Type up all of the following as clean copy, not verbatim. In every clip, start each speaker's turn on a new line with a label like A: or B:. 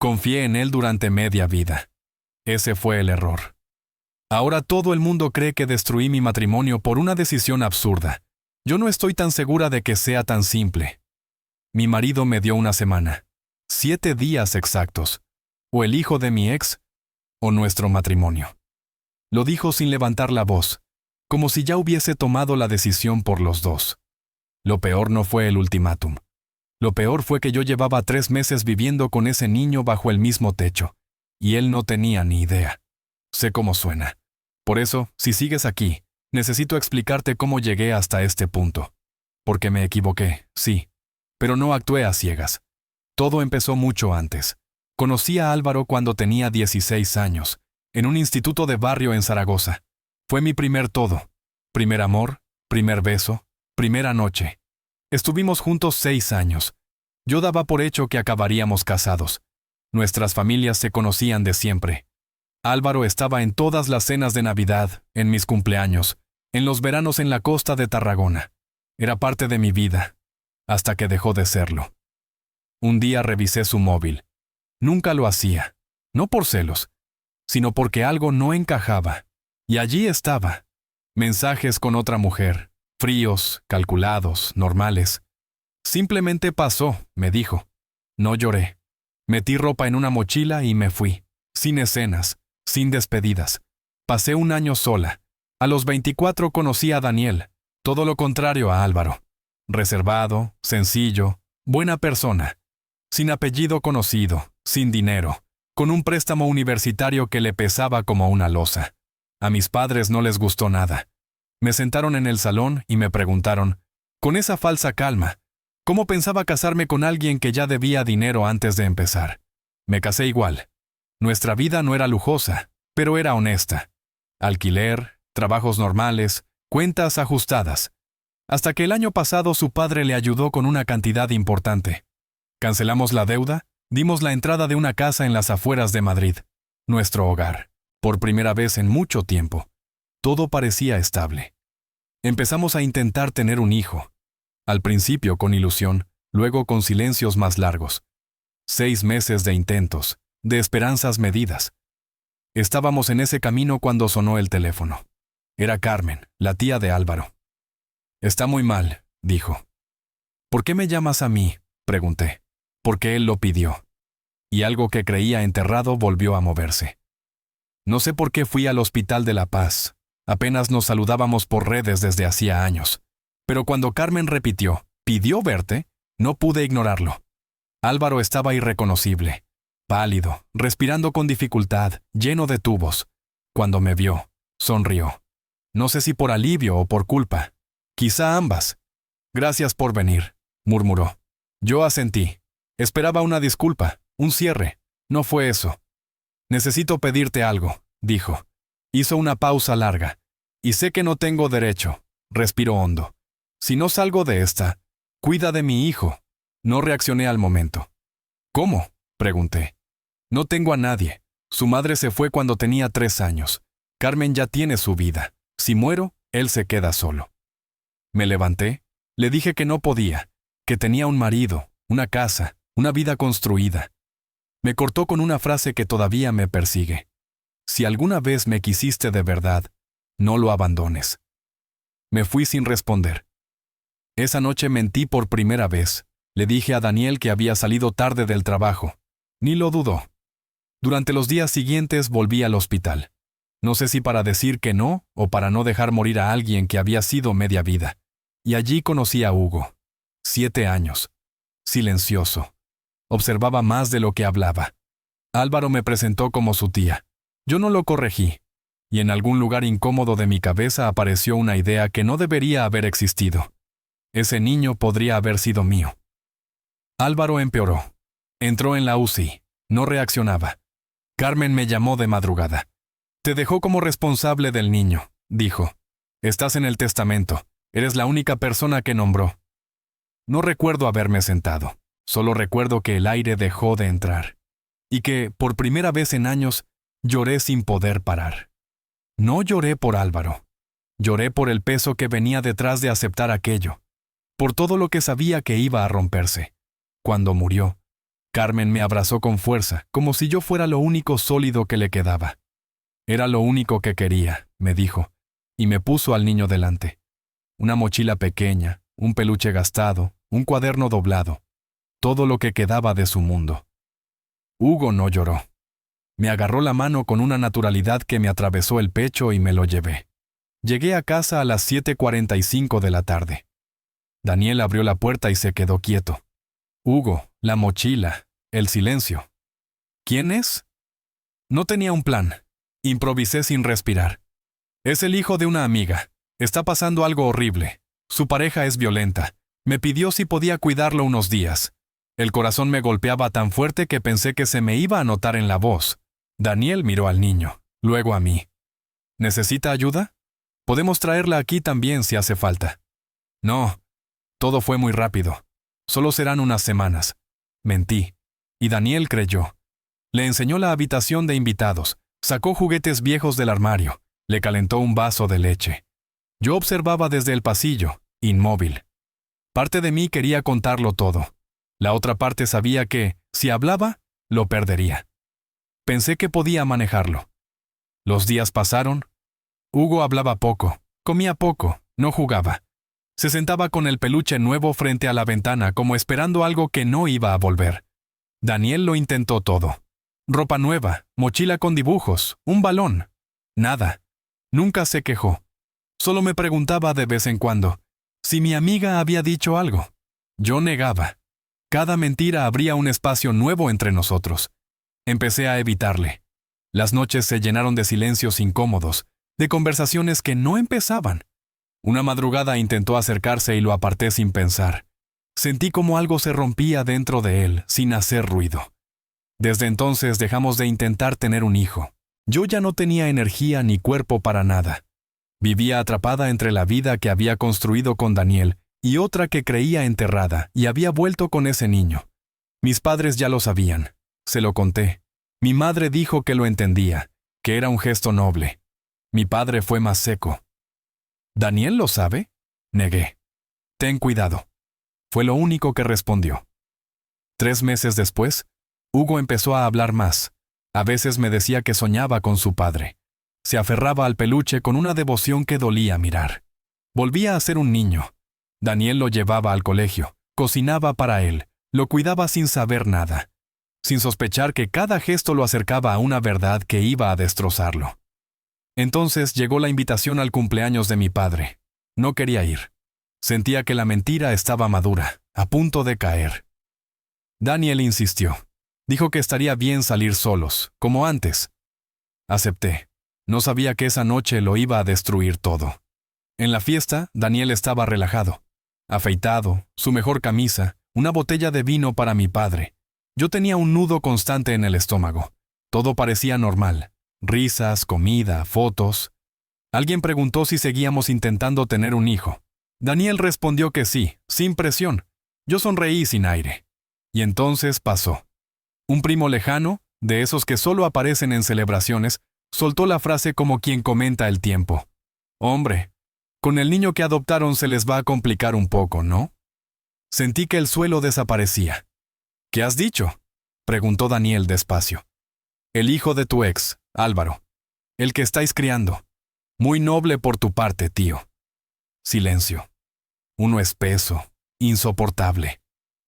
A: Confié en él durante media vida. Ese fue el error. Ahora todo el mundo cree que destruí mi matrimonio por una decisión absurda. Yo no estoy tan segura de que sea tan simple. Mi marido me dio una semana, 7 días exactos, o el hijo de mi ex, o nuestro matrimonio. Lo dijo sin levantar la voz, como si ya hubiese tomado la decisión por los dos. Lo peor no fue el ultimátum. Lo peor fue que yo llevaba 3 meses viviendo con ese niño bajo el mismo techo, y él no tenía ni idea. Sé cómo suena. Por eso, si sigues aquí, necesito explicarte cómo llegué hasta este punto. Porque me equivoqué, sí, pero no actué a ciegas. Todo empezó mucho antes. Conocí a Álvaro cuando tenía 16 años, en un instituto de barrio en Zaragoza. Fue mi primer todo. Primer amor, primer beso, primera noche. Estuvimos juntos 6 años. Yo daba por hecho que acabaríamos casados. Nuestras familias se conocían de siempre. Álvaro estaba en todas las cenas de Navidad, en mis cumpleaños, en los veranos en la costa de Tarragona. Era parte de mi vida, hasta que dejó de serlo. Un día revisé su móvil. Nunca lo hacía, no por celos, sino porque algo no encajaba. Y allí estaba. Mensajes con otra mujer, fríos, calculados, normales. Simplemente pasó, me dijo. No lloré. Metí ropa en una mochila y me fui. Sin escenas, sin despedidas. Pasé un año sola. A los 24 conocí a Daniel, todo lo contrario a Álvaro. Reservado, sencillo, buena persona. Sin apellido conocido, sin dinero, con un préstamo universitario que le pesaba como una losa. A mis padres no les gustó nada. Me sentaron en el salón y me preguntaron, con esa falsa calma, ¿cómo pensaba casarme con alguien que ya debía dinero antes de empezar? Me casé igual. Nuestra vida no era lujosa, pero era honesta. Alquiler, trabajos normales, cuentas ajustadas. Hasta que el año pasado su padre le ayudó con una cantidad importante. Cancelamos la deuda, dimos la entrada de una casa en las afueras de Madrid, nuestro hogar, por primera vez en mucho tiempo. Todo parecía estable. Empezamos a intentar tener un hijo. Al principio con ilusión, luego con silencios más largos. 6 meses de intentos, de esperanzas medidas. Estábamos en ese camino cuando sonó el teléfono. Era Carmen, la tía de Álvaro. Está muy mal, dijo. ¿Por qué me llamas a mí?, pregunté. Porque él lo pidió. Y algo que creía enterrado volvió a moverse. No sé por qué fui al Hospital de La Paz. Apenas nos saludábamos por redes desde hacía años. Pero cuando Carmen repitió, ¿pidió verte?, no pude ignorarlo. Álvaro estaba irreconocible, pálido, respirando con dificultad, lleno de tubos. Cuando me vio, sonrió. No sé si por alivio o por culpa. Quizá ambas. Gracias por venir, murmuró. Yo asentí. Esperaba una disculpa, un cierre. No fue eso. Necesito pedirte algo, dijo. Hizo una pausa larga. Y sé que no tengo derecho. Respiró hondo. Si no salgo de esta, cuida de mi hijo. No reaccioné al momento. ¿Cómo?, pregunté. No tengo a nadie. Su madre se fue cuando tenía 3 años. Carmen ya tiene su vida. Si muero, él se queda solo. Me levanté. Le dije que no podía, que tenía un marido, una casa, una vida construida. Me cortó con una frase que todavía me persigue. Si alguna vez me quisiste de verdad, no lo abandones. Me fui sin responder. Esa noche mentí por primera vez. Le dije a Daniel que había salido tarde del trabajo. Ni lo dudó. Durante los días siguientes volví al hospital. No sé si para decir que no o para no dejar morir a alguien que había sido media vida. Y allí conocí a Hugo. 7 años. Silencioso. Observaba más de lo que hablaba. Álvaro me presentó como su tía. Yo no lo corregí. Y en algún lugar incómodo de mi cabeza apareció una idea que no debería haber existido. Ese niño podría haber sido mío. Álvaro empeoró. Entró en la UCI. No reaccionaba. Carmen me llamó de madrugada. Te dejó como responsable del niño, dijo. Estás en el testamento. Eres la única persona que nombró. No recuerdo haberme sentado. Solo recuerdo que el aire dejó de entrar. Y que, por primera vez en años, lloré sin poder parar. No lloré por Álvaro. Lloré por el peso que venía detrás de aceptar aquello. Por todo lo que sabía que iba a romperse. Cuando murió, Carmen me abrazó con fuerza, como si yo fuera lo único sólido que le quedaba. Era lo único que quería, me dijo, y me puso al niño delante. Una mochila pequeña, un peluche gastado, un cuaderno doblado, todo lo que quedaba de su mundo. Hugo no lloró. Me agarró la mano con una naturalidad que me atravesó el pecho y me lo llevé. Llegué a casa a las 7:45 de la tarde. Daniel abrió la puerta y se quedó quieto. Hugo, la mochila, el silencio. ¿Quién es? No tenía un plan. Improvisé sin respirar. Es el hijo de una amiga. Está pasando algo horrible. Su pareja es violenta. Me pidió si podía cuidarlo unos días. El corazón me golpeaba tan fuerte que pensé que se me iba a notar en la voz. Daniel miró al niño, luego a mí. ¿Necesita ayuda? Podemos traerla aquí también si hace falta. No. Todo fue muy rápido. Solo serán unas semanas. Mentí. Y Daniel creyó. Le enseñó la habitación de invitados, sacó juguetes viejos del armario, le calentó un vaso de leche. Yo observaba desde el pasillo, inmóvil. Parte de mí quería contarlo todo. La otra parte sabía que, si hablaba, lo perdería. Pensé que podía manejarlo. Los días pasaron. Hugo hablaba poco, comía poco, no jugaba. Se sentaba con el peluche nuevo frente a la ventana como esperando algo que no iba a volver. Daniel lo intentó todo. Ropa nueva, mochila con dibujos, un balón. Nada. Nunca se quejó. Solo me preguntaba de vez en cuando si mi amiga había dicho algo. Yo negaba. Cada mentira abría un espacio nuevo entre nosotros. Empecé a evitarle. Las noches se llenaron de silencios incómodos, de conversaciones que no empezaban. Una madrugada intentó acercarse y lo aparté sin pensar. Sentí como algo se rompía dentro de él, sin hacer ruido. Desde entonces dejamos de intentar tener un hijo. Yo ya no tenía energía ni cuerpo para nada. Vivía atrapada entre la vida que había construido con Daniel y otra que creía enterrada, y había vuelto con ese niño. Mis padres ya lo sabían. Se lo conté. Mi madre dijo que lo entendía, que era un gesto noble. Mi padre fue más seco. ¿Daniel lo sabe? Negué. Ten cuidado. Fue lo único que respondió. 3 meses después, Hugo empezó a hablar más. A veces me decía que soñaba con su padre. Se aferraba al peluche con una devoción que dolía mirar. Volvía a ser un niño. Daniel lo llevaba al colegio, cocinaba para él, lo cuidaba sin saber nada, sin sospechar que cada gesto lo acercaba a una verdad que iba a destrozarlo. Entonces llegó la invitación al cumpleaños de mi padre. No quería ir. Sentía que la mentira estaba madura, a punto de caer. Daniel insistió. Dijo que estaría bien salir solos, como antes. Acepté. No sabía que esa noche lo iba a destruir todo. En la fiesta, Daniel estaba relajado. Afeitado, su mejor camisa, una botella de vino para mi padre. Yo tenía un nudo constante en el estómago. Todo parecía normal. Risas, comida, fotos. Alguien preguntó si seguíamos intentando tener un hijo. Daniel respondió que sí, sin presión. Yo sonreí sin aire. Y entonces pasó. Un primo lejano, de esos que solo aparecen en celebraciones, soltó la frase como quien comenta el tiempo. Hombre, con el niño que adoptaron se les va a complicar un poco, ¿no? Sentí que el suelo desaparecía. ¿Qué has dicho?, preguntó Daniel despacio. El hijo de tu ex, Álvaro. El que estáis criando. Muy noble por tu parte, tío. Silencio. Uno espeso, insoportable.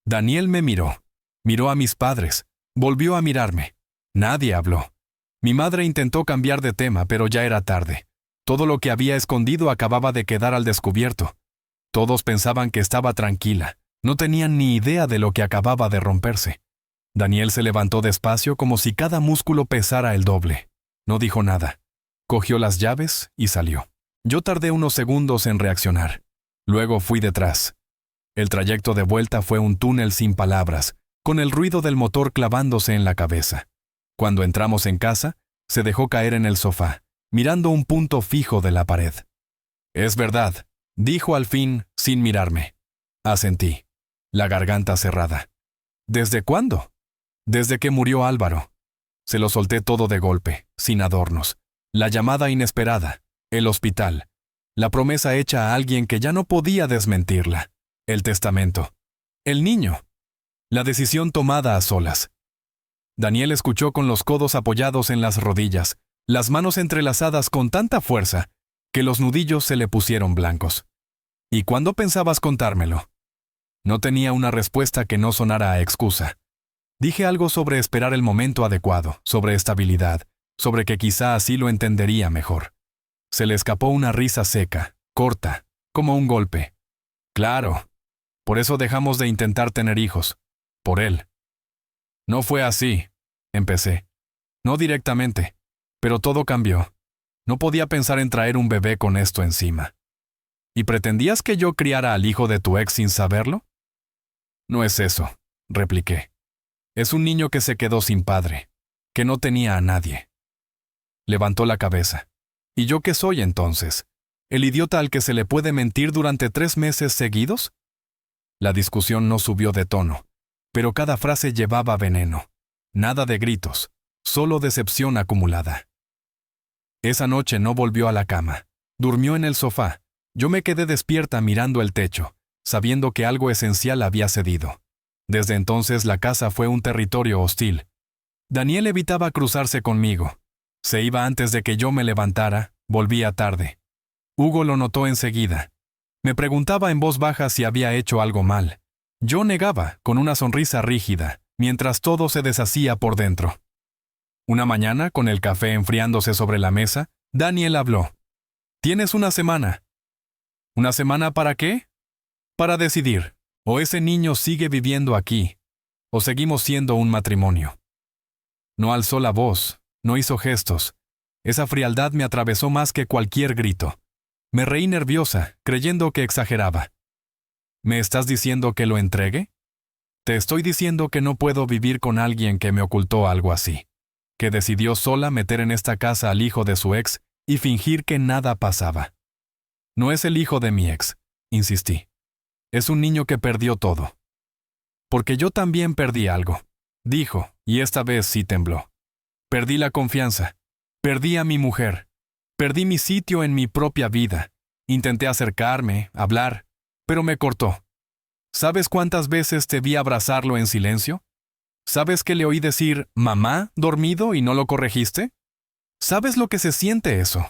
A: Daniel me miró. Miró a mis padres. Volvió a mirarme. Nadie habló. Mi madre intentó cambiar de tema, pero ya era tarde. Todo lo que había escondido acababa de quedar al descubierto. Todos pensaban que estaba tranquila. No tenían ni idea de lo que acababa de romperse. Daniel se levantó despacio como si cada músculo pesara el doble. No dijo nada. Cogió las llaves y salió. Yo tardé unos segundos en reaccionar. Luego fui detrás. El trayecto de vuelta fue un túnel sin palabras, con el ruido del motor clavándose en la cabeza. Cuando entramos en casa, se dejó caer en el sofá, mirando un punto fijo de la pared. Es verdad, dijo al fin, sin mirarme. Asentí, la garganta cerrada. ¿Desde cuándo? Desde que murió Álvaro. Se lo solté todo de golpe, sin adornos. La llamada inesperada, el hospital, la promesa hecha a alguien que ya no podía desmentirla, el testamento, el niño. La decisión tomada a solas. Daniel escuchó con los codos apoyados en las rodillas, las manos entrelazadas con tanta fuerza que los nudillos se le pusieron blancos. ¿Y cuándo pensabas contármelo? No tenía una respuesta que no sonara a excusa. Dije algo sobre esperar el momento adecuado, sobre estabilidad, sobre que quizá así lo entendería mejor. Se le escapó una risa seca, corta, como un golpe. Claro. Por eso dejamos de intentar tener hijos. Por él. No fue así, empecé. No directamente, pero todo cambió. No podía pensar en traer un bebé con esto encima. ¿Y pretendías que yo criara al hijo de tu ex sin saberlo? No es eso, repliqué. Es un niño que se quedó sin padre, que no tenía a nadie. Levantó la cabeza. ¿Y yo qué soy entonces? ¿El idiota al que se le puede mentir durante 3 meses seguidos? La discusión no subió de tono, pero cada frase llevaba veneno. Nada de gritos, solo decepción acumulada. Esa noche no volvió a la cama. Durmió en el sofá. Yo me quedé despierta mirando el techo, sabiendo que algo esencial había cedido. Desde entonces la casa fue un territorio hostil. Daniel evitaba cruzarse conmigo. Se iba antes de que yo me levantara, volvía tarde. Hugo lo notó enseguida. Me preguntaba en voz baja si había hecho algo mal. Yo negaba, con una sonrisa rígida, mientras todo se deshacía por dentro. Una mañana, con el café enfriándose sobre la mesa, Daniel habló. «Tienes una semana». ¿Una semana para qué? Para decidir, o ese niño sigue viviendo aquí, o seguimos siendo un matrimonio. No alzó la voz, no hizo gestos. Esa frialdad me atravesó más que cualquier grito. Me reí nerviosa, creyendo que exageraba. ¿Me estás diciendo que lo entregue? Te estoy diciendo que no puedo vivir con alguien que me ocultó algo así, que decidió sola meter en esta casa al hijo de su ex y fingir que nada pasaba. No es el hijo de mi ex, insistí. Es un niño que perdió todo. Porque yo también perdí algo, dijo, y esta vez sí tembló. Perdí la confianza. Perdí a mi mujer. Perdí mi sitio en mi propia vida. Intenté acercarme, hablar, pero me cortó. ¿Sabes cuántas veces te vi abrazarlo en silencio? ¿Sabes que le oí decir, mamá, dormido y no lo corregiste? ¿Sabes lo que se siente eso?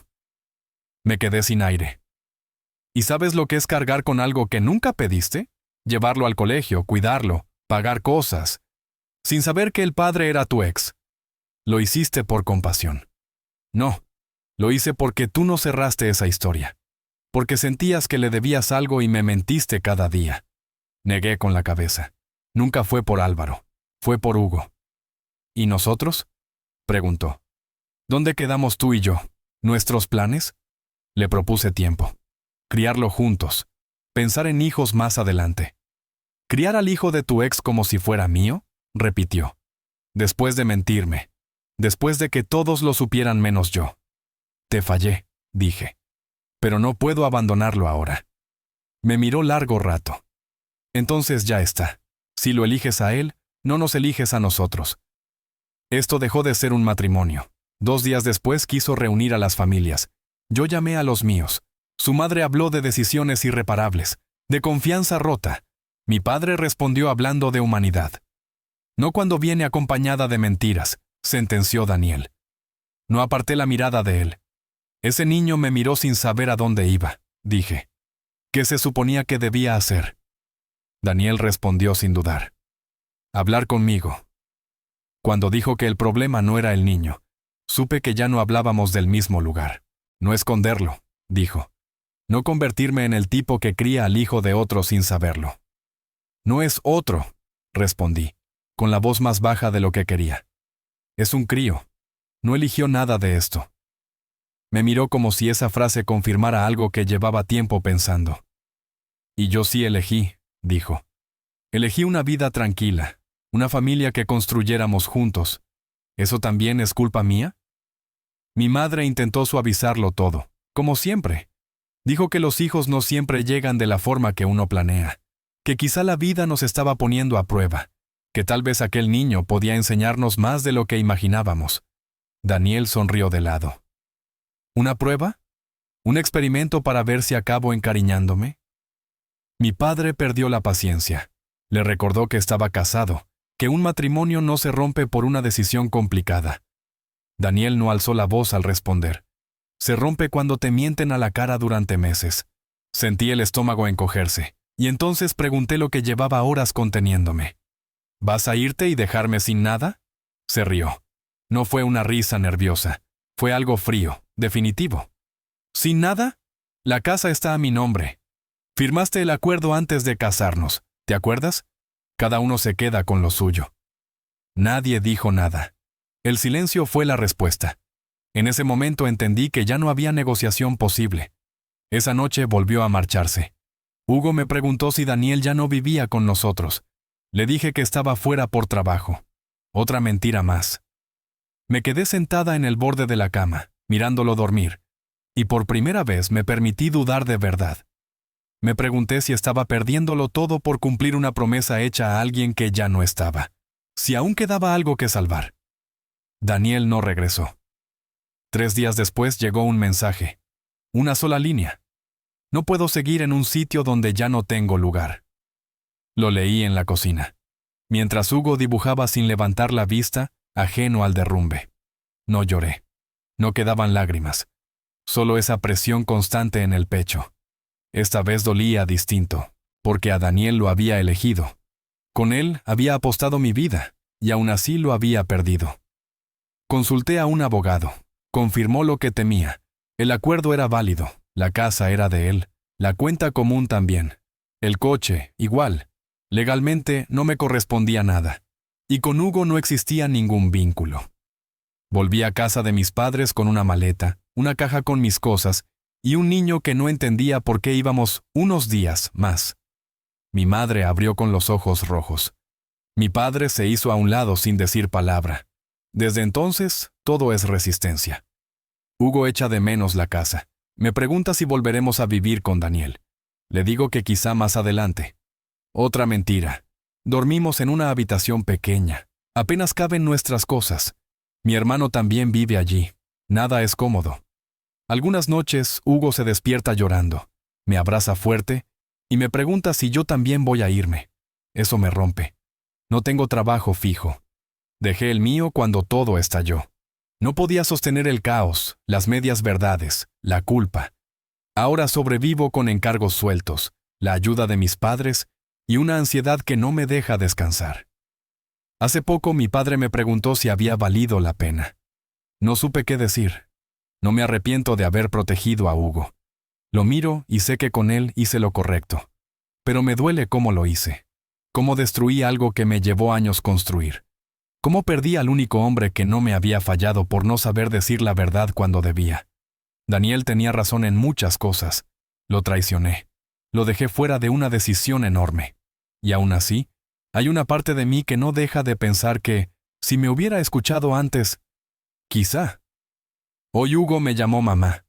A: Me quedé sin aire. ¿Y sabes lo que es cargar con algo que nunca pediste? Llevarlo al colegio, cuidarlo, pagar cosas, sin saber que el padre era tu ex. Lo hiciste por compasión. No, lo hice porque tú no cerraste esa historia. Porque sentías que le debías algo y me mentiste cada día. Negué con la cabeza. Nunca fue por Álvaro, fue por Hugo. ¿Y nosotros? Preguntó. ¿Dónde quedamos tú y yo? ¿Nuestros planes? Le propuse tiempo. Criarlo juntos. Pensar en hijos más adelante. ¿Criar al hijo de tu ex como si fuera mío? Repitió. Después de mentirme. Después de que todos lo supieran menos yo. Te fallé, dije. Pero no puedo abandonarlo ahora. Me miró largo rato. Entonces ya está. Si lo eliges a él, no nos eliges a nosotros. Esto dejó de ser un matrimonio. 2 días después quiso reunir a las familias. Yo llamé a los míos. Su madre habló de decisiones irreparables, de confianza rota. Mi padre respondió hablando de humanidad. No cuando viene acompañada de mentiras, sentenció Daniel. No aparté la mirada de él. Ese niño me miró sin saber a dónde iba, dije. ¿Qué se suponía que debía hacer? Daniel respondió sin dudar. Hablar conmigo. Cuando dijo que el problema no era el niño, supe que ya no hablábamos del mismo lugar. No esconderlo, dijo. No convertirme en el tipo que cría al hijo de otro sin saberlo. No es otro, respondí, con la voz más baja de lo que quería. Es un crío. No eligió nada de esto. Me miró como si esa frase confirmara algo que llevaba tiempo pensando. Y yo sí elegí, dijo. Elegí una vida tranquila, una familia que construyéramos juntos. ¿Eso también es culpa mía? Mi madre intentó suavizarlo todo, como siempre. Dijo que los hijos no siempre llegan de la forma que uno planea, que quizá la vida nos estaba poniendo a prueba, que tal vez aquel niño podía enseñarnos más de lo que imaginábamos. Daniel sonrió de lado. ¿Una prueba? ¿Un experimento para ver si acabo encariñándome? Mi padre perdió la paciencia. Le recordó que estaba casado, que un matrimonio no se rompe por una decisión complicada. Daniel no alzó la voz al responder. Se rompe cuando te mienten a la cara durante meses. Sentí el estómago encogerse, y entonces pregunté lo que llevaba horas conteniéndome. ¿Vas a irte y dejarme sin nada? Se rió. No fue una risa nerviosa, fue algo frío, definitivo. ¿Sin nada? La casa está a mi nombre. Firmaste el acuerdo antes de casarnos, ¿te acuerdas? Cada uno se queda con lo suyo. Nadie dijo nada. El silencio fue la respuesta. En ese momento entendí que ya no había negociación posible. Esa noche volvió a marcharse. Hugo me preguntó si Daniel ya no vivía con nosotros. Le dije que estaba fuera por trabajo. Otra mentira más. Me quedé sentada en el borde de la cama, mirándolo dormir, y por primera vez me permití dudar de verdad. Me pregunté si estaba perdiéndolo todo por cumplir una promesa hecha a alguien que ya no estaba. Si aún quedaba algo que salvar. Daniel no regresó. 3 días después llegó un mensaje. Una sola línea. No puedo seguir en un sitio donde ya no tengo lugar. Lo leí en la cocina, mientras Hugo dibujaba sin levantar la vista, ajeno al derrumbe. No lloré. No quedaban lágrimas. Solo esa presión constante en el pecho. Esta vez dolía distinto, porque a Daniel lo había elegido. Con él había apostado mi vida, y aún así lo había perdido. Consulté a un abogado. Confirmó lo que temía. El acuerdo era válido, la casa era de él, la cuenta común también. El coche, igual. Legalmente no me correspondía nada. Y con Hugo no existía ningún vínculo. Volví a casa de mis padres con una maleta, una caja con mis cosas, y un niño que no entendía por qué íbamos unos días más. Mi madre abrió con los ojos rojos. Mi padre se hizo a un lado sin decir palabra. Desde entonces, todo es resistencia. Hugo echa de menos la casa. Me pregunta si volveremos a vivir con Daniel. Le digo que quizá más adelante. Otra mentira. Dormimos en una habitación pequeña. Apenas caben nuestras cosas. Mi hermano también vive allí. Nada es cómodo. Algunas noches, Hugo se despierta llorando. Me abraza fuerte y me pregunta si yo también voy a irme. Eso me rompe. No tengo trabajo fijo. Dejé el mío cuando todo estalló. No podía sostener el caos, las medias verdades, la culpa. Ahora sobrevivo con encargos sueltos, la ayuda de mis padres y una ansiedad que no me deja descansar. Hace poco mi padre me preguntó si había valido la pena. No supe qué decir. No me arrepiento de haber protegido a Hugo. Lo miro y sé que con él hice lo correcto. Pero me duele cómo lo hice. Cómo destruí algo que me llevó años construir. Cómo perdí al único hombre que no me había fallado por no saber decir la verdad cuando debía. Daniel tenía razón en muchas cosas. Lo traicioné. Lo dejé fuera de una decisión enorme. Y aún así, hay una parte de mí que no deja de pensar que, si me hubiera escuchado antes, quizá. Hoy Hugo me llamó mamá.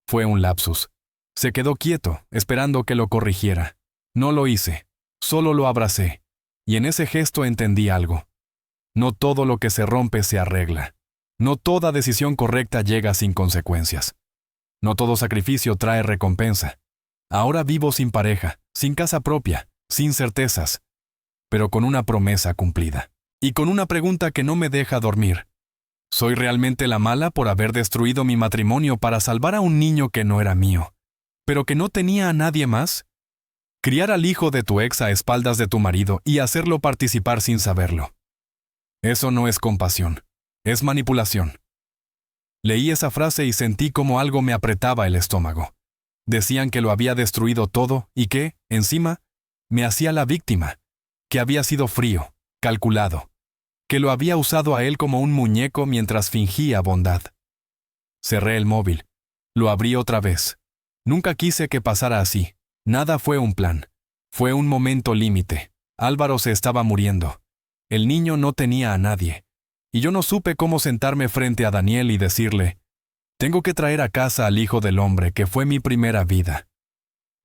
A: Fue un lapsus. Se quedó quieto, esperando que lo corrigiera. No lo hice. Solo lo abracé. Y en ese gesto entendí algo. No todo lo que se rompe se arregla. No toda decisión correcta llega sin consecuencias. No todo sacrificio trae recompensa. Ahora vivo sin pareja, sin casa propia, sin certezas, pero con una promesa cumplida. Y con una pregunta que no me deja dormir. ¿Soy realmente la mala por haber destruido mi matrimonio para salvar a un niño que no era mío, pero que no tenía a nadie más? Criar al hijo de tu ex a espaldas de tu marido y hacerlo participar sin saberlo. Eso no es compasión, es manipulación. Leí esa frase y sentí como algo me apretaba el estómago. Decían que lo había destruido todo y que, encima, me hacía la víctima, que había sido frío, calculado, que lo había usado a él como un muñeco mientras fingía bondad. Cerré el móvil. Lo abrí otra vez. Nunca quise que pasara así. Nada fue un plan. Fue un momento límite. Álvaro se estaba muriendo. El niño no tenía a nadie. Y yo no supe cómo sentarme frente a Daniel y decirle, tengo que traer a casa al hijo del hombre que fue mi primera vida.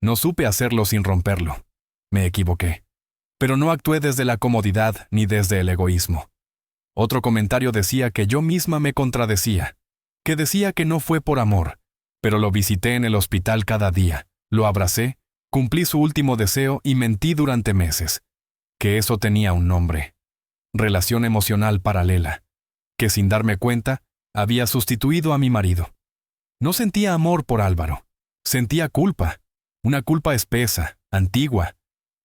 A: No supe hacerlo sin romperlo. Me equivoqué. Pero no actué desde la comodidad ni desde el egoísmo. Otro comentario decía que yo misma me contradecía, que decía que no fue por amor, pero lo visité en el hospital cada día, lo abracé, cumplí su último deseo y mentí durante meses. que eso tenía un nombre. Relación emocional paralela, que sin darme cuenta, había sustituido a mi marido. No sentía amor por Álvaro, sentía culpa, una culpa espesa, antigua.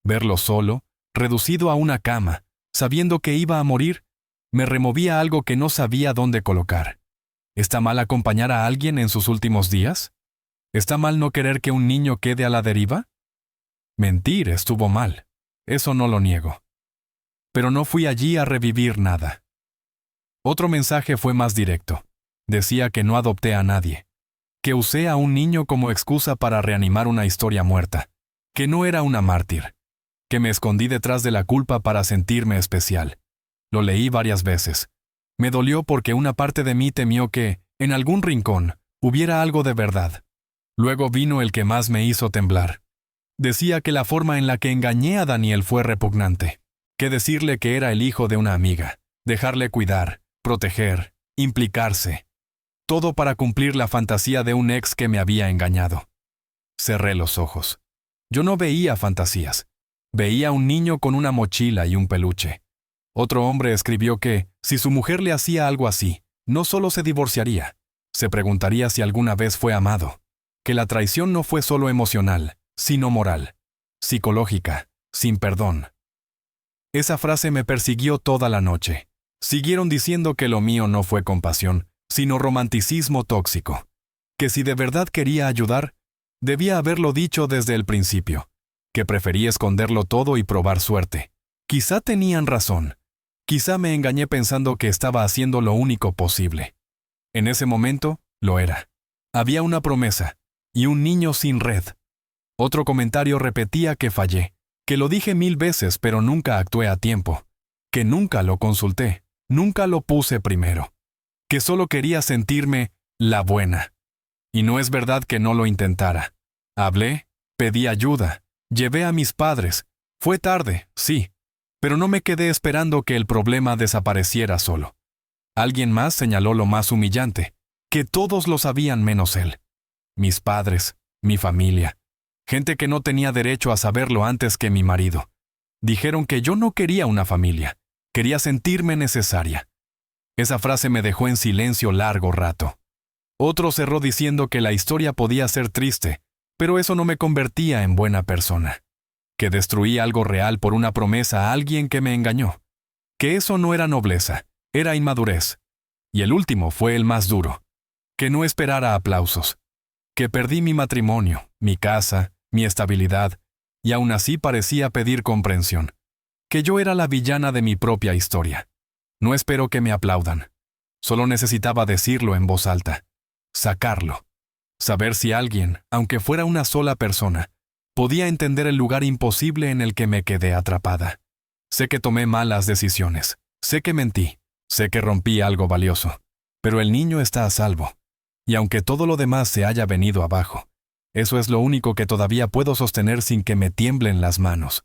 A: Verlo solo, reducido a una cama, sabiendo que iba a morir, me removía algo que no sabía dónde colocar. ¿Está mal acompañar a alguien en sus últimos días? ¿Está mal no querer que un niño quede a la deriva? Mentir estuvo mal, eso no lo niego. Pero no fui allí a revivir nada. Otro mensaje fue más directo. Decía que no adopté a nadie, que usé a un niño como excusa para reanimar una historia muerta, que no era una mártir, que me escondí detrás de la culpa para sentirme especial. Lo leí varias veces. Me dolió porque una parte de mí temió que, en algún rincón, hubiera algo de verdad. Luego vino el que más me hizo temblar. Decía que la forma en la que engañé a Daniel fue repugnante, que decirle que era el hijo de una amiga, dejarle cuidar, proteger, implicarse. Todo para cumplir la fantasía de un ex que me había engañado. Cerré los ojos. Yo no veía fantasías. Veía un niño con una mochila y un peluche. Otro hombre escribió que, si su mujer le hacía algo así, no solo se divorciaría, se preguntaría si alguna vez fue amado. Que la traición no fue solo emocional, sino moral, psicológica, sin perdón. Esa frase me persiguió toda la noche. Siguieron diciendo que lo mío no fue compasión, sino romanticismo tóxico. Que si de verdad quería ayudar, debía haberlo dicho desde el principio. Que prefería esconderlo todo y probar suerte. Quizá tenían razón. Quizá me engañé pensando que estaba haciendo lo único posible. En ese momento, lo era. Había una promesa, y un niño sin red. Otro comentario repetía que fallé, que lo dije 1000 veces pero nunca actué a tiempo, que nunca lo consulté, nunca lo puse primero, que solo quería sentirme la buena. Y no es verdad que no lo intentara. Hablé, pedí ayuda, llevé a mis padres. Fue tarde, sí, pero no me quedé esperando que el problema desapareciera solo. Alguien más señaló lo más humillante, que todos lo sabían menos él. Mis padres, mi familia, gente que no tenía derecho a saberlo antes que mi marido. Dijeron que yo no quería una familia, quería sentirme necesaria. Esa frase me dejó en silencio largo rato. Otro cerró diciendo que la historia podía ser triste, pero eso no me convertía en buena persona. Que destruí algo real por una promesa a alguien que me engañó. Que eso no era nobleza, era inmadurez. Y el último fue el más duro. Que no esperara aplausos. Que perdí mi matrimonio, mi casa, mi estabilidad, y aún así parecía pedir comprensión. Que yo era la villana de mi propia historia. No espero que me aplaudan. Solo necesitaba decirlo en voz alta. Sacarlo. Saber si alguien, aunque fuera una sola persona, podía entender el lugar imposible en el que me quedé atrapada. Sé que tomé malas decisiones. Sé que mentí. Sé que rompí algo valioso. Pero el niño está a salvo. Y aunque todo lo demás se haya venido abajo, eso es lo único que todavía puedo sostener sin que me tiemblen las manos.